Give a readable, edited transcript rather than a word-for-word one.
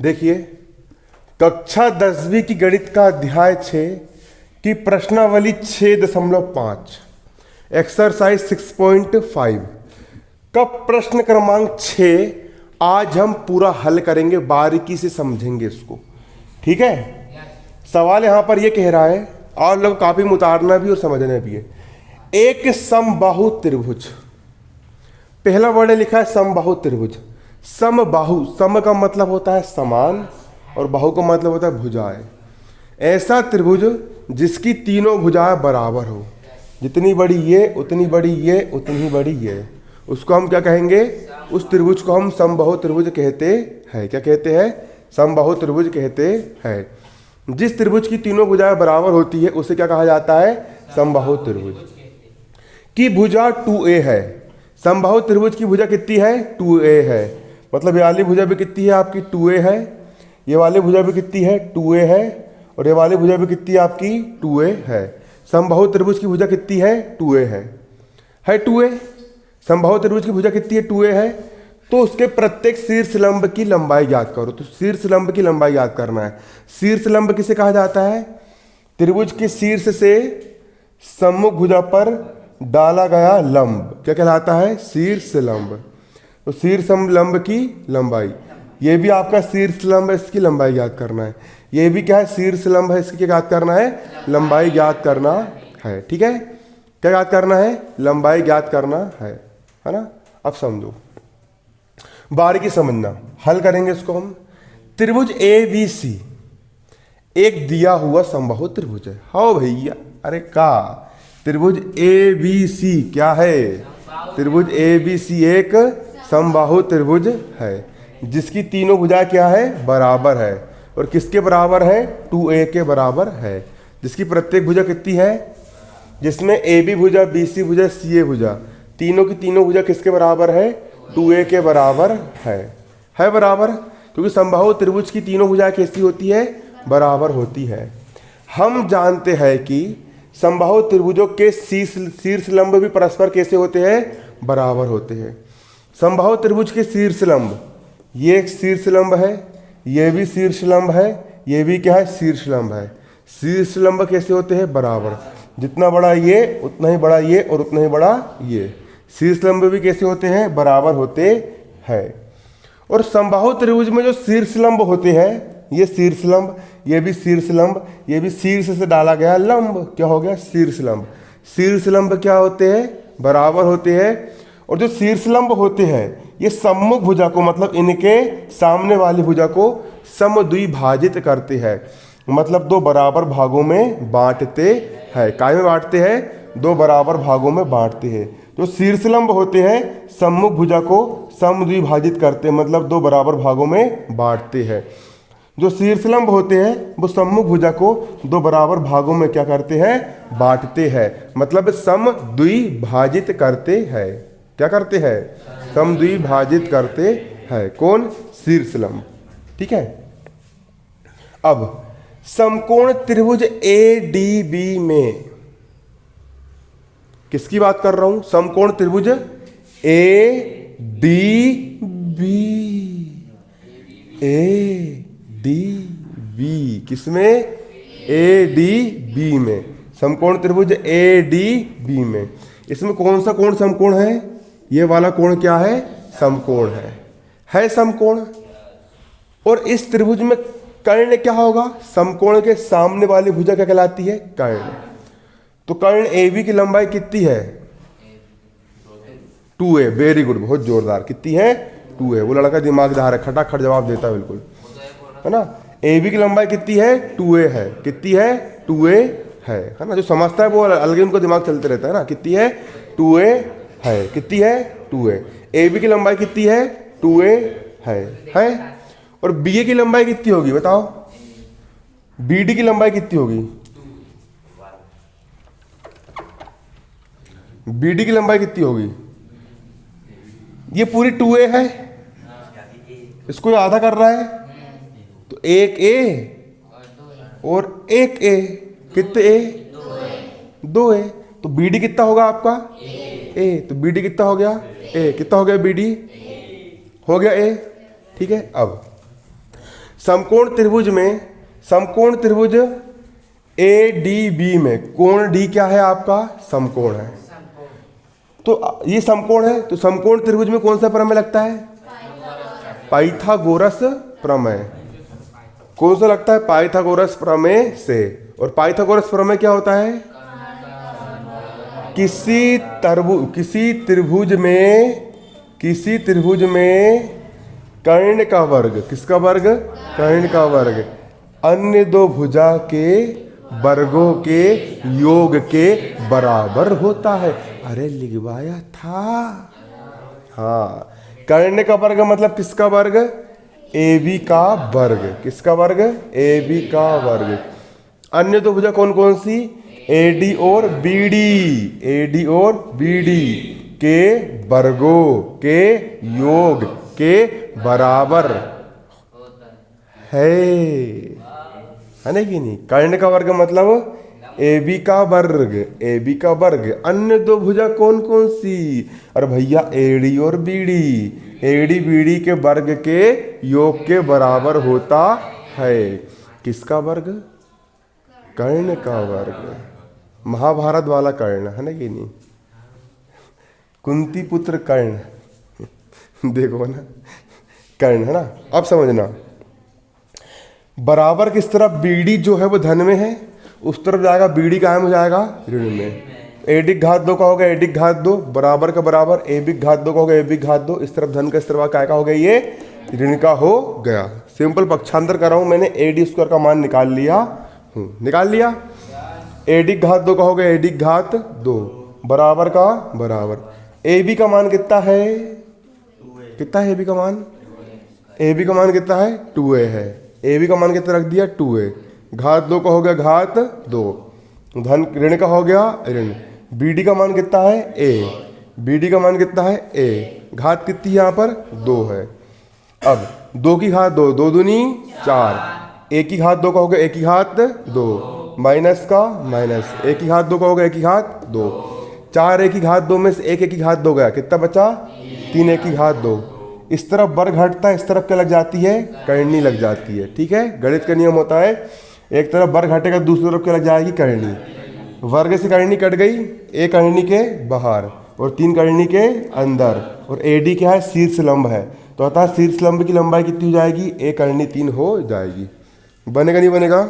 देखिए, कक्षा 10वीं की गणित का अध्याय 6 की प्रश्नावली 6.5 एक्सरसाइज 6.5 का प्रश्न क्रमांक 6 आज हम पूरा हल करेंगे, बारीकी से समझेंगे इसको। ठीक है। सवाल यहां पर यह कह रहा है, और लोग काफी उतारना भी और समझना भी है। एक समबाहु त्रिभुज, पहला वर्ड लिखा है समबाहु त्रिभुज। समबाहु, सम का मतलब होता है समान और बाहु का मतलब होता है भुजाएं। ऐसा त्रिभुज जिसकी तीनों भुजाएं बराबर हो, जितनी बड़ी ये उतनी बड़ी ये उतनी बड़ी ये, उसको हम क्या कहेंगे? उस त्रिभुज को हम समबाहु त्रिभुज कहते हैं। क्या कहते हैं? समबाहु त्रिभुज कहते हैं। जिस त्रिभुज की तीनों भुजाएं बराबर होती है उसे क्या कहा जाता है? समबाहु त्रिभुज। की भुजा 2a है। समबाहु त्रिभुज की भुजा कितनी है? 2a है। मतलब ये वाली भुजा भी कितनी है आपकी? 2a है। ये वाली भुजा भी कितनी है? 2a है। और ये वाली भुजा भी कितनी है आपकी? 2a है। समबाहु त्रिभुज की भुजा कितनी है? 2a है 2a। समबाहु त्रिभुज की भुजा कितनी है? 2a है। तो उसके प्रत्येक शीर्ष लंब की लंबाई ज्ञात करो। तो शीर्ष लंब की लंबाई ज्ञात करना है। शीर्ष लंब किसे कहा जाता है? त्रिभुज के शीर्ष से सम्मुख भुजा पर डाला गया लंब क्या कहलाता है? शीर्ष लंब। तो शीर्ष लंब की लंबाई, ये भी आपका शीर्ष लंब है, इसकी लंबाई ज्ञात करना है। ये भी क्या है? शीर्ष लंब है, इसकी क्या ज्ञात करना है? लंबाई ज्ञात करना है। ठीक है। क्या ज्ञात करना है? लंबाई ज्ञात करना है ना। अब समझो, बारीकी समझना, हल करेंगे इसको हम। त्रिभुज ABC एक दिया हुआ समबाहु त्रिभुज है। हाँ भैया, अरे का त्रिभुज ABC क्या है? त्रिभुज ABC एक समबाहु त्रिभुज है जिसकी तीनों भुजा क्या है? बराबर है। और किसके बराबर है? 2a के बराबर है। जिसकी प्रत्येक भुजा कितनी है? जिसमें AB भुजा, BC भुजा, CA भुजा, तीनों की तीनों भुजा किसके बराबर है? 2a के बराबर है बराबर। क्योंकि समबाहु त्रिभुज की तीनों भुजाएं कैसी होती है? बराबर होती है। हम जानते हैं कि समबाहु त्रिभुजों के शीर्ष लंब भी परस्पर कैसे होते हैं? बराबर होते हैं। समबाहु त्रिभुज के शीर्ष लंब, ये एक शीर्ष लंब है, ये भी शीर्ष लंब है, ये भी क्या है? शीर्ष लंब है। शीर्ष लंब कैसे होते हैं? बराबर। जितना बड़ा ये उतना ही बड़ा ये और उतना ही बड़ा ये। शीर्ष लंब भी कैसे होते हैं? बराबर होते हैं। और समबाहु त्रिभुज में जो शीर्ष लंब होते हैं, ये शीर्ष लंब, ये भी शीर्ष लंब, ये भी शीर्ष से डाला गया लंब, क्या हो गया? शीर्ष लंब। शीर्ष लंब क्या होते हैं? बराबर होते हैं। और जो शीर्ष लंब होते हैं ये सम्मुख भुजा को, मतलब इनके सामने वाली भुजा को समद्विभाजित करते हैं। मतलब दो बराबर भागों में बांटते हैं। काय में बांटते हैं? दो बराबर भागों में बांटते हैं। जो शीर्ष लंब होते हैं सम्मुख भुजा को समद्विभाजित करते हैं, मतलब दो बराबर भागों में बांटते हैं। जो शीर्ष लंब होते हैं वो सम्मुख भुजा को दो बराबर भागों में क्या करते हैं? बांटते हैं, मतलब समद्विभाजित करते हैं। क्या करते हैं? समद्विभाजित करते हैं। कौन? शीर्ष लंब। ठीक है। अब समकोण त्रिभुज ADB में किसकी बात कर रहा हूं? समकोण त्रिभुज ADB किसमें? ADB में। समकोण त्रिभुज ADB में इसमें कौन सा कोण समकोण है? ये वाला कोण क्या है? समकोण है समकोण। और इस त्रिभुज में कर्ण क्या होगा? समकोण के सामने वाली भुजा क्या कहलाती है? कर्ण। तो कर्ण AB की लंबाई कितनी है? 2a। वेरी गुड, बहुत जोरदार। कितनी है? 2a। वो लड़का दिमागदार है, खटाखट जवाब देता है बिल्कुल, है ना। AB की लंबाई कितनी है? 2a है। कितनी है? 2a है ना। जो समझता है वो अलग ही उनको दिमाग चलते रहता है ना। कितनी है? 2a है। कितनी है? 2a। AB की लंबाई कितनी है? 2a है। और BA की लंबाई कितनी होगी बताओ? BD की लंबाई कितनी होगी? BD की लंबाई कितनी होगी? ये पूरी 2a है, इसको आधा कर रहा है, तो एक a और एक a, कितने a? 2a। तो BD कितना होगा आपका? a। तो BD कितना हो गया? a। कितना हो गया BD? हो गया a। ठीक है। अब समकोण त्रिभुज ADB में कोण D क्या है आपका? समकोण है। तो ये समकोण है, तो समकोण त्रिभुज में कौन सा प्रमेय लगता है? पाइथागोरस प्रमेय। कौन सा लगता है? पाइथागोरस प्रमेय से। और पाइथागोरस प्रमेय क्या होता है? किसी त्रिभुज में कर्ण का वर्ग, किसका वर्ग? कर्ण का वर्ग अन्य दो भुजा के वर्गों के योग के बराबर होता है। अरे लिखवाया था। हाँ, कर्ण का वर्ग मतलब किसका वर्ग? AB का वर्ग। किसका वर्ग? AB का वर्ग। अन्य दो भुजा कौन कौन सी? AD और BD के वर्गों के योग के बराबर है ना कि नहीं? कर्ण का वर्ग मतलब AB का वर्ग। अन्य दो भुजा कौन कौन सी? अरे भैया AD और BD के वर्ग के योग के बराबर होता है। किसका वर्ग? कर्ण का वर्ग। महाभारत वाला कर्ण है ना कि नहीं? कुंती पुत्र कर्ण देखो ना, कर्ण है ना। अब समझना, बराबर किस तरफ? BD जो है वो धन में है, उस तरफ जाएगा। BD कायम हो जाएगा ऋण में। AD घात 2 का होगा AD घात 2 बराबर का बराबर AB घात 2 का होगा AB घात 2। इस तरफ धन का, इस तरफ काय का हो गया? ये ऋण का हो गया। सिंपल पक्षांतर कर रहा हूं मैंने। AD स्क्वायर का मान निकाल लिया AD घात 2 का हो गया AD घात 2 बराबर का बराबर। AB का मान कितना है? कितना है AB का मान? AB का मान कितना है? 2a है। AB का मान कितना रख दिया? 2a। घात 2 का हो गया घात 2, धन ऋण का हो गया ऋण। BD का मान कितना है? a। BD का मान कितना है? a। घात कितनी यहाँ पर? 2 है। अब 2 की घात 2, 2 दूनी 4। a की घात 2 का हो गया a की घात 2 माइनस का माइनस। a की घात 2 का हो गया a की घात 2। 4 a की घात 2 में से 1 a की घात 2 गया, कितना बचा? 3 a की घात 2। इस तरफ वर्ग घटता है, इस तरफ क्या लग जाती है? करनी लग जाती है। ठीक है, गणित का नियम होता है, एक तरफ वर्ग घटेगा दूसरी तरफ क्या लग जाएगी? करनी। वर्ग से करनी कट गई, एक करनी के बाहर और 3 करनी के अंदर। और AD क्या है? शीर्ष लंब है, तो अतः शीर्ष लंब की लंबाई कितनी हो जाएगी? 1 करनी 3 हो जाएगी। बनेगा नहीं बनेगा?